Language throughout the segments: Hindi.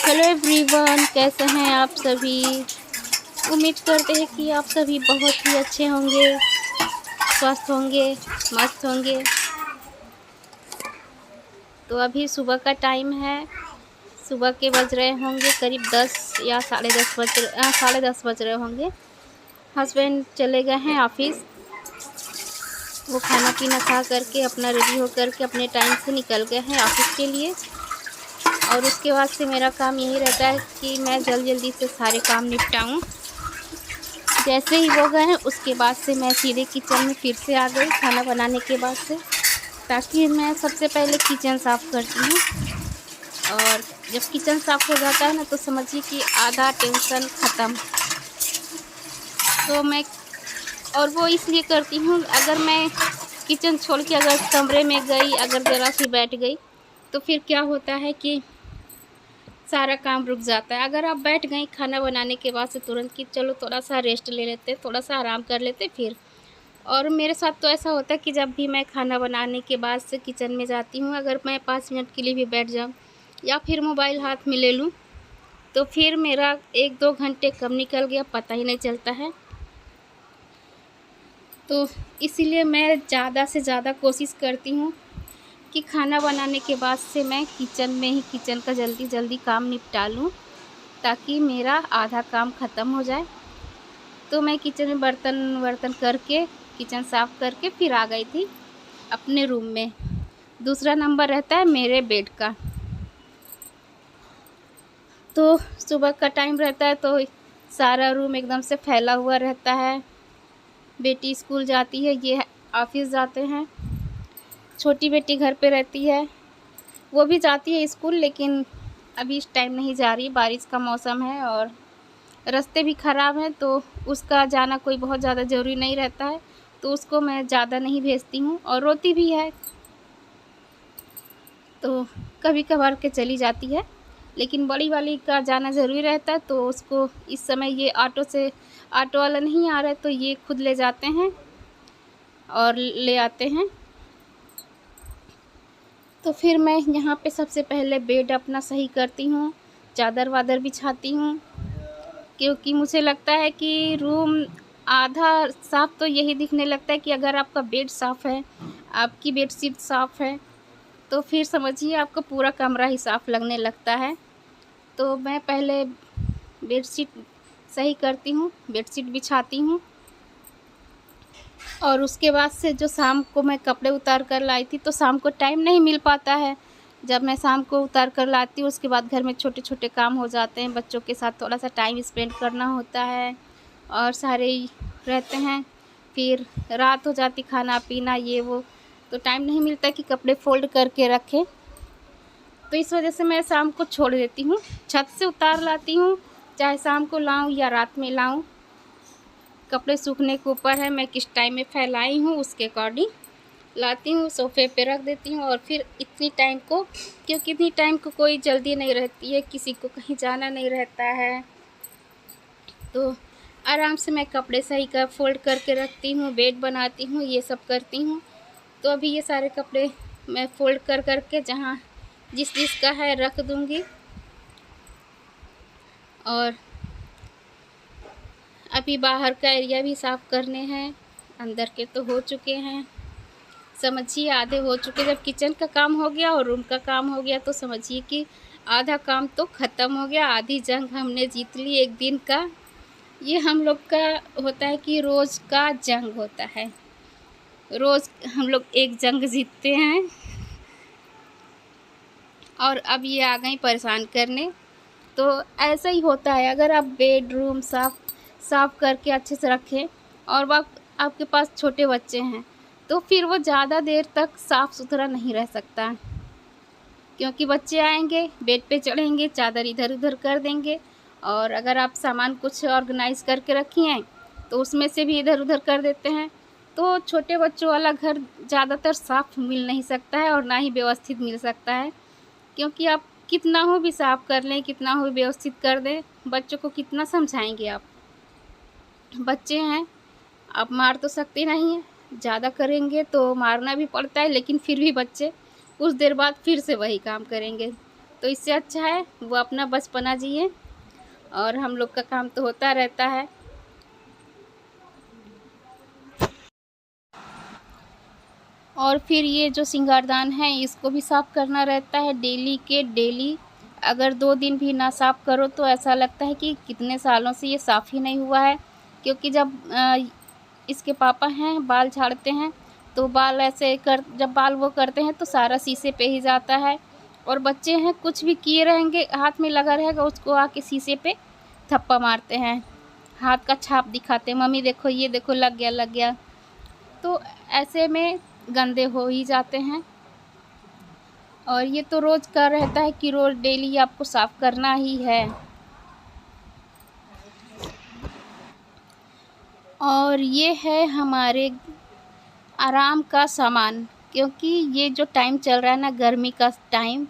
हेलो एवरीवन, कैसे हैं आप सभी। उम्मीद करते हैं कि आप सभी बहुत ही अच्छे होंगे, स्वस्थ होंगे, मस्त होंगे। तो अभी सुबह का टाइम है। सुबह के बज रहे होंगे करीब 10 या साढ़े दस बज रहे होंगे। हस्बैंड चले गए हैं ऑफिस। वो खाना पीना खा करके अपना रेडी हो करके अपने टाइम से निकल गए हैं ऑफिस के लिए। और उसके बाद से मेरा काम यही रहता है कि मैं जल्दी से सारे काम निपटाऊं। जैसे ही वो गए हैं उसके बाद से मैं सीधे किचन में फिर से आ गई खाना बनाने के बाद से, ताकि मैं सबसे पहले किचन साफ़ करती हूँ। और जब किचन साफ़ हो जाता है ना तो समझिए कि आधा टेंशन ख़त्म। तो मैं और वो इसलिए करती हूँ, अगर मैं किचन छोड़ के अगर कमरे में गई, अगर ज़रा सी बैठ गई तो फिर क्या होता है कि सारा काम रुक जाता है। अगर आप बैठ गई खाना बनाने के बाद से तुरंत कि चलो थोड़ा सा रेस्ट ले लेते, थोड़ा सा आराम कर लेते फिर। और मेरे साथ तो ऐसा होता है कि जब भी मैं खाना बनाने के बाद से किचन में जाती हूँ, अगर मैं 5 मिनट के लिए भी बैठ जाऊँ या फिर मोबाइल हाथ में ले लूँ तो फिर मेरा 1-2 घंटे कब निकल गया पता ही नहीं चलता है। तो इसीलिए मैं ज़्यादा से ज़्यादा कोशिश करती हूँ कि खाना बनाने के बाद से मैं किचन का जल्दी काम निपटा लूँ, ताकि मेरा आधा काम ख़त्म हो जाए। तो मैं किचन में बर्तन करके, किचन साफ़ करके फिर आ गई थी अपने रूम में। दूसरा नंबर रहता है मेरे बेड का। तो सुबह का टाइम रहता है तो सारा रूम एकदम से फैला हुआ रहता है। बेटी स्कूल जाती है, ये ऑफिस जाते हैं। छोटी बेटी घर पे रहती है, वो भी जाती है स्कूल, लेकिन अभी इस टाइम नहीं जा रही, बारिश का मौसम है और रास्ते भी ख़राब हैं, तो उसका जाना कोई बहुत ज़्यादा ज़रूरी नहीं रहता है, तो उसको मैं ज़्यादा नहीं भेजती हूँ। और रोती भी है तो कभी कभार के चली जाती है, लेकिन बड़ी वाली का जाना ज़रूरी रहता है, तो उसको इस समय ये ऑटो वाला नहीं आ रहा है तो ये खुद ले जाते हैं और ले आते हैं। तो फिर मैं यहाँ पे सबसे पहले बेड अपना सही करती हूँ, चादर वादर बिछाती हूँ, क्योंकि मुझे लगता है कि रूम आधा साफ़ तो यही दिखने लगता है कि अगर आपका बेड साफ़ है, आपकी बेडशीट साफ़ है, तो फिर समझिए आपका पूरा कमरा ही साफ़ लगने लगता है। तो मैं पहले बेडशीट सही करती हूँ, बेडशीट बिछाती हूँ। और उसके बाद से जो शाम को मैं कपड़े उतार कर लाई थी, तो शाम को टाइम नहीं मिल पाता है। जब मैं शाम को उतार कर लाती हूँ उसके बाद घर में छोटे छोटे काम हो जाते हैं, बच्चों के साथ थोड़ा सा टाइम स्पेंड करना होता है और सारे ही रहते हैं। फिर रात हो जाती, खाना पीना ये वो, तो टाइम नहीं मिलता कि कपड़े फोल्ड करके रखें। तो इस वजह से मैं शाम को छोड़ देती हूँ, छत से उतार लाती हूँ, चाहे शाम को लाऊँ या रात में लाऊँ। कपड़े सूखने के ऊपर है, मैं किस टाइम में फैलाई हूँ उसके अकॉर्डिंग लाती हूँ, सोफ़े पे रख देती हूँ। और फिर इतनी टाइम को, क्योंकि इतनी टाइम को कोई जल्दी नहीं रहती है, किसी को कहीं जाना नहीं रहता है, तो आराम से मैं कपड़े सही कर फोल्ड करके रखती हूँ, बेड बनाती हूँ, ये सब करती हूँ। तो अभी ये सारे कपड़े मैं फोल्ड कर करके जहाँ जिस का है रख दूँगी। और अभी बाहर का एरिया भी साफ़ करने हैं, अंदर के तो हो चुके हैं, समझिए आधे हो चुके। जब किचन का काम हो गया और रूम का काम हो गया तो समझिए कि आधा काम तो ख़त्म हो गया, आधी जंग हमने जीत ली एक दिन का। ये हम लोग का होता है कि रोज़ का जंग होता है, रोज़ हम लोग एक जंग जीतते हैं। और अब ये आ गई परेशान करने। तो ऐसा ही होता है, अगर आप बेडरूम साफ़ करके अच्छे से रखें और आपके पास छोटे बच्चे हैं तो फिर वो ज़्यादा देर तक साफ़ सुथरा नहीं रह सकता, क्योंकि बच्चे आएंगे, बेड पे चढ़ेंगे, चादर इधर उधर कर देंगे। और अगर आप सामान कुछ ऑर्गेनाइज़ करके रखी हैं तो उसमें से भी इधर उधर कर देते हैं। तो छोटे बच्चों वाला घर ज़्यादातर साफ़ मिल नहीं सकता है और ना ही व्यवस्थित मिल सकता है, क्योंकि आप कितना हो भी साफ़ कर लें, कितना हो व्यवस्थित कर दें, बच्चों को कितना समझाएंगे आप। बच्चे हैं, आप मार तो सकते नहीं हैं, ज़्यादा करेंगे तो मारना भी पड़ता है, लेकिन फिर भी बच्चे कुछ देर बाद फिर से वही काम करेंगे। तो इससे अच्छा है वो अपना बचपना जिए और हम लोग का काम तो होता रहता है। और फिर ये जो सिंगारदान है इसको भी साफ़ करना रहता है डेली के डेली। अगर 2 दिन भी ना साफ़ करो तो ऐसा लगता है कि कितने सालों से ये साफ़ ही नहीं हुआ है। क्योंकि जब इसके पापा हैं बाल झाड़ते हैं तो बाल ऐसे जब बाल वो करते हैं तो सारा शीशे पे ही जाता है। और बच्चे हैं कुछ भी किए रहेंगे, हाथ में लगा रहेगा, उसको आके शीशे पे थप्पा मारते हैं, हाथ का छाप दिखाते हैं, मम्मी देखो ये देखो लग गया लग गया। तो ऐसे में गंदे हो ही जाते हैं। और ये तो रोज़ का रहता है कि रोज़ डेली आपको साफ़ करना ही है। और ये है हमारे आराम का सामान, क्योंकि ये जो टाइम चल रहा है ना गर्मी का टाइम,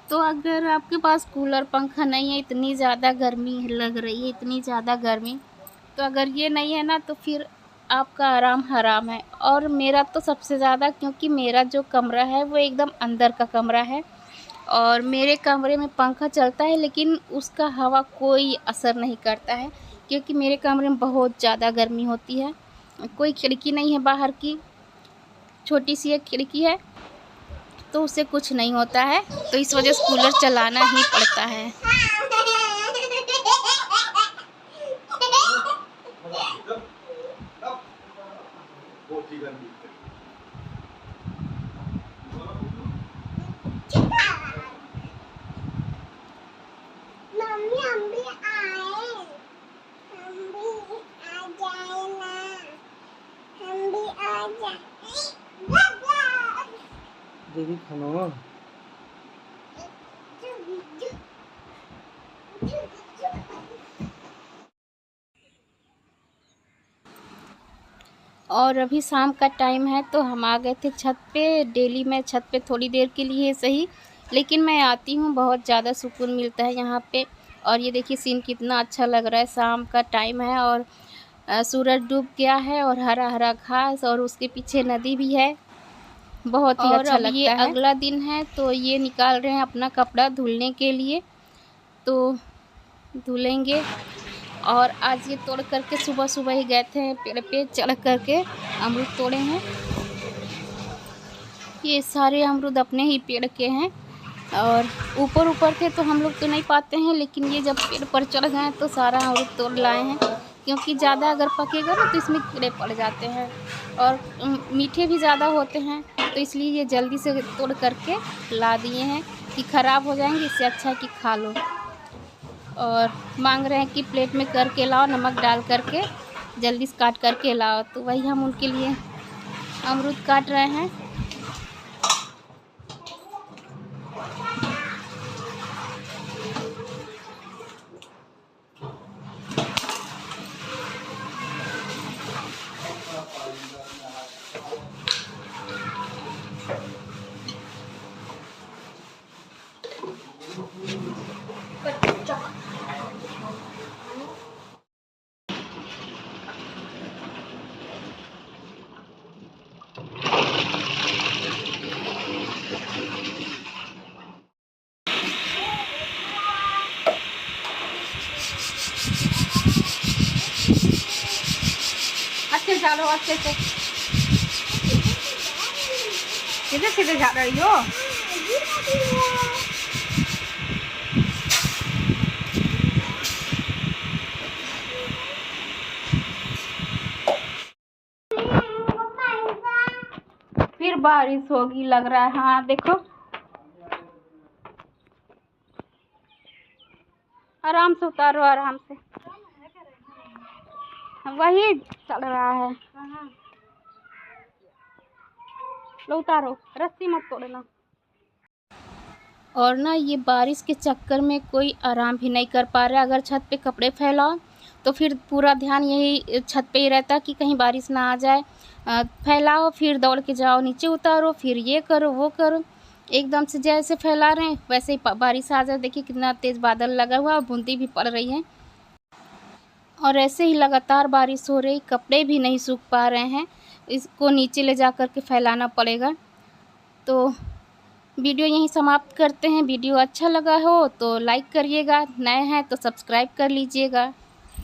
तो अगर आपके पास कूलर पंखा नहीं है, इतनी ज़्यादा गर्मी लग रही है, इतनी ज़्यादा गर्मी, तो अगर ये नहीं है ना तो फिर आपका आराम हराम है। और मेरा तो सबसे ज़्यादा, क्योंकि मेरा जो कमरा है वो एकदम अंदर का कमरा है और मेरे कमरे में पंखा चलता है लेकिन उसका हवा कोई असर नहीं करता है, क्योंकि मेरे कमरे में बहुत ज़्यादा गर्मी होती है। कोई खिड़की नहीं है बाहर की, छोटी सी एक खिड़की है तो उससे कुछ नहीं होता है, तो इस वजह से कूलर चलाना ही पड़ता है। देवी खाना और अभी शाम का टाइम है तो हम आ गए थे छत पे। डेली मैं छत पे थोड़ी देर के लिए सही, लेकिन मैं आती हूँ, बहुत ज़्यादा सुकून मिलता है यहाँ पे। और ये देखिए सीन कितना अच्छा लग रहा है, शाम का टाइम है और सूरज डूब गया है और हरा हरा घास और उसके पीछे नदी भी है, बहुत ही अच्छा लगता है। ये अगला दिन है तो ये निकाल रहे हैं अपना कपड़ा धुलने के लिए, तो धुलेंगे। और आज ये तोड़ करके सुबह सुबह ही गए थे पेड़ पे चढ़ करके अमरूद तोड़े हैं। ये सारे अमरूद अपने ही पेड़ के हैं और ऊपर ऊपर थे तो हम लोग तो नहीं पाते हैं, लेकिन ये जब पेड़ पर चढ़ गए तो सारा अमरूद तोड़ लाए हैं। क्योंकि ज़्यादा अगर पकेगा ना तो इसमें कीड़े पड़ जाते हैं और मीठे भी ज़्यादा होते हैं, तो इसलिए ये जल्दी से तोड़ करके ला दिए हैं कि ख़राब हो जाएंगे, इससे अच्छा है कि खा लो। और मांग रहे हैं कि प्लेट में करके लाओ, नमक डाल करके जल्दी से काट करके लाओ, तो वही हम उनके लिए अमरूद काट रहे हैं। अच्छे झाड़ो, अच्छे से सीधे सीधे झाड़ रही हो। फिर बारिश होगी लग रहा है। हाँ देखो, आराम से उतारो, आराम से, वही चल रहा है। लो उतारो, रस्सी मत तोड़ना। और ना ये बारिश के चक्कर में कोई आराम भी नहीं कर पा रहा है। अगर छत पे कपड़े फैलाओ तो फिर पूरा ध्यान यही छत पे ही रहता कि कहीं बारिश ना आ जाए। फैलाओ फिर दौड़ के जाओ नीचे उतारो, फिर ये करो वो करो, एकदम से जैसे फैला रहे हैं वैसे ही बारिश आ जाए। देखिए कितना तेज़ बादल लगा हुआ और बूंदी भी पड़ रही है और ऐसे ही लगातार बारिश हो रही, कपड़े भी नहीं सूख पा रहे हैं, इसको नीचे ले जा कर के फैलाना पड़ेगा। तो वीडियो यहीं समाप्त करते हैं। वीडियो अच्छा लगा हो तो लाइक करिएगा, नए हैं तो सब्सक्राइब कर लीजिएगा।